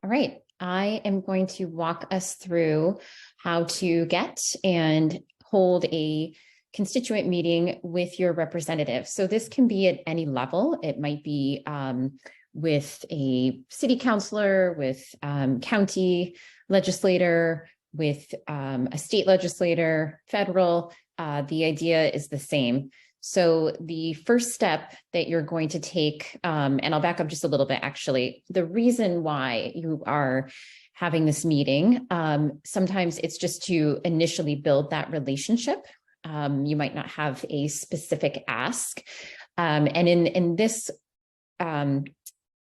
All right, I am going to walk us through how to get and hold a constituent meeting with your representative. So this can be at any level. It might be with a city councilor, with county legislator, with a state legislator, federal. The idea is the same. So the first step that you're going to take, and I'll back up just a little bit, actually, the reason why you are having this meeting, sometimes it's just to initially build that relationship. You might not have a specific ask. And in this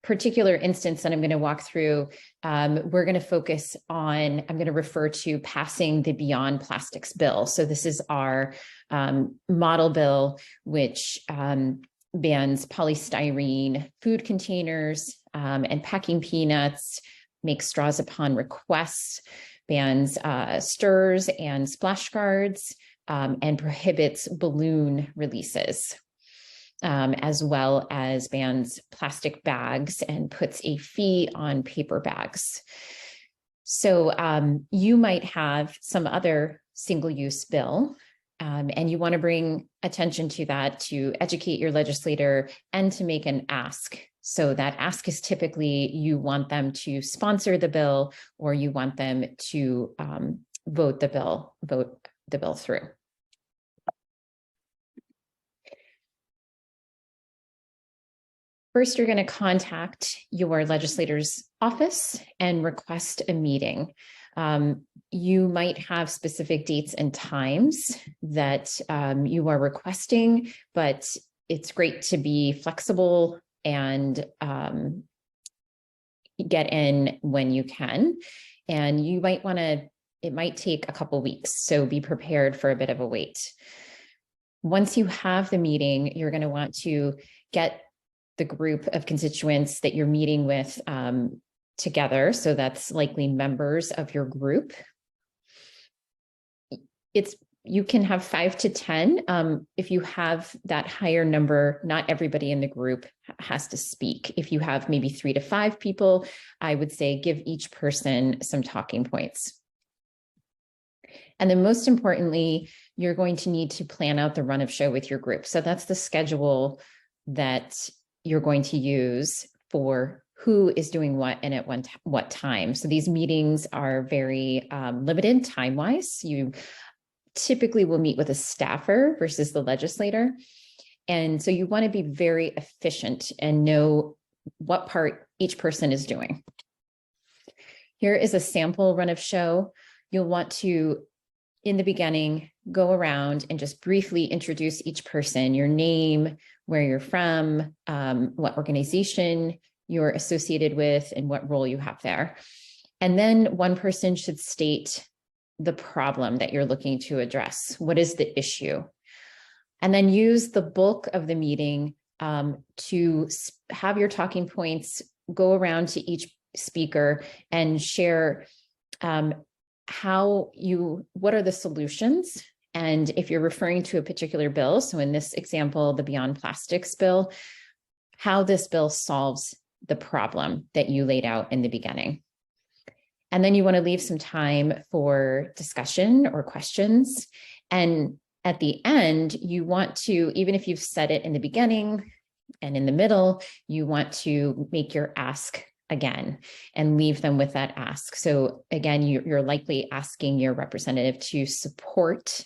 particular instance that I'm going to walk through, we're going to focus on, I'm going to refer to passing the Beyond Plastics bill. So this is our model bill, which bans polystyrene food containers and packing peanuts, makes straws upon request, bans stirrers and splash guards, and prohibits balloon releases. As well as bans plastic bags and puts a fee on paper bags. So you might have some other single-use bill, and you want to bring attention to that to educate your legislator and to make an ask. So that ask is typically you want them to sponsor the bill or you want them to vote the bill through. First, you're going to contact your legislator's office and request a meeting. You might have specific dates and times that you are requesting, but it's great to be flexible and get in when you can. And you might want to, it might take a couple weeks, so be prepared for a bit of a wait. Once you have the meeting, you're going to want to get the group of constituents that you're meeting with together. So that's likely members of your group. You can have 5 to 10. If you have that higher number, not everybody in the group has to speak. If you have maybe 3 to 5 people, I would say give each person some talking points. And then most importantly, you're going to need to plan out the run of show with your group. So that's the schedule that you're going to use for who is doing what and at what time. So these meetings are very limited time-wise. You typically will meet with a staffer versus the legislator. And so you want to be very efficient and know what part each person is doing. Here is a sample run of show. You'll want to, in the beginning, go around and just briefly introduce each person, your name, where you're from, what organization you're associated with, and what role you have there. And then one person should state the problem that you're looking to address. What is the issue? And then use the bulk of the meeting to have your talking points, go around to each speaker and share what are the solutions. And if you're referring to a particular bill, so in this example, the Beyond Plastics bill, how this bill solves the problem that you laid out in the beginning. And then you want to leave some time for discussion or questions. And at the end, you want to, even if you've said it in the beginning and in the middle, you want to make your ask again and leave them with that ask. So again, you're likely asking your representative to support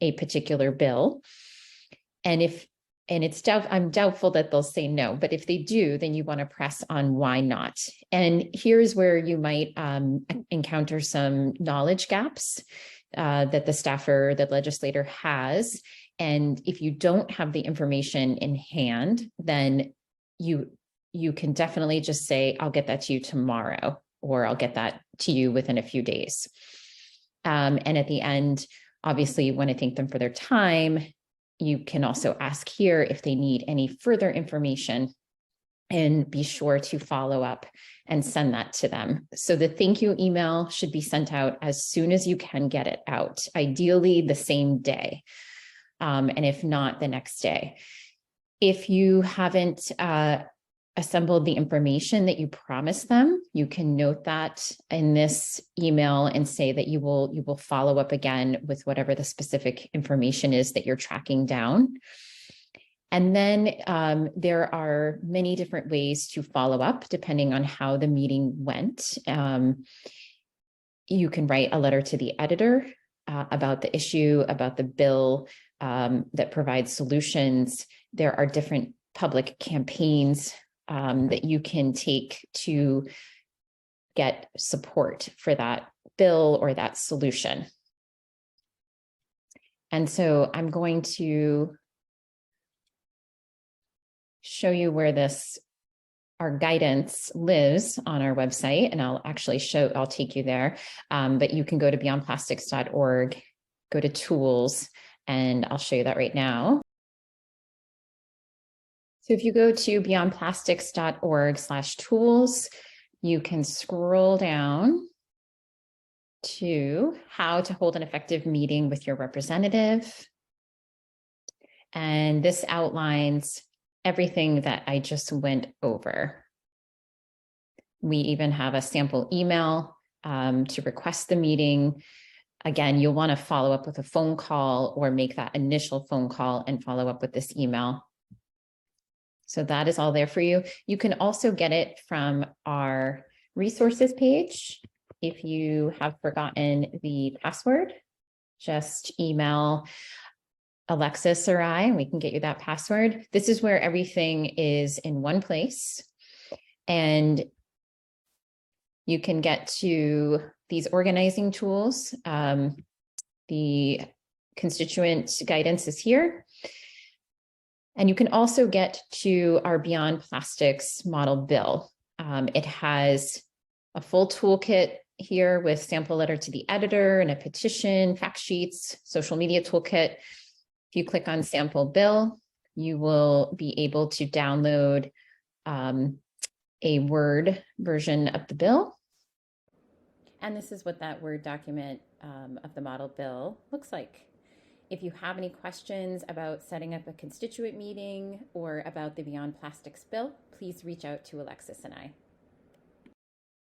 a particular bill. And I'm doubtful that they'll say no, but if they do, then you want to press on why not. And here's where you might encounter some knowledge gaps that the staffer, the legislator has. And if you don't have the information in hand, then you can definitely just say, I'll get that to you tomorrow, or I'll get that to you within a few days. And at the end, obviously, you want to thank them for their time. You can also ask here if they need any further information, and be sure to follow up and send that to them. So the thank you email should be sent out as soon as you can get it out, ideally the same day, and if not, the next day. If you haven't assembled the information that you promised them, you can note that in this email and say that you will follow up again with whatever the specific information is that you're tracking down. And then there are many different ways to follow up depending on how the meeting went. You can write a letter to the editor about the issue, about the bill that provides solutions. There are different public campaigns that you can take to get support for that bill or that solution. And so I'm going to show you where our guidance lives on our website, and I'll take you there. But you can go to beyondplastics.org, go to tools, and I'll show you that right now. So if you go to beyondplastics.org/tools, you can scroll down to how to hold an effective meeting with your representative. And this outlines everything that I just went over. We even have a sample email to request the meeting. Again, you'll want to follow up with a phone call or make that initial phone call and follow up with this email. So that is all there for you. You can also get it from our resources page. If you have forgotten the password, just email Alexis or I, and we can get you that password. This is where everything is in one place. And you can get to these organizing tools. The constituent guidance is here. And you can also get to our Beyond Plastics model bill. It has a full toolkit here with sample letter to the editor and a petition, fact sheets, social media toolkit. If you click on sample bill, you will be able to download a Word version of the bill. And this is what that Word document of the model bill looks like. If you have any questions about setting up a constituent meeting or about the Beyond Plastics bill, please reach out to Alexis and I.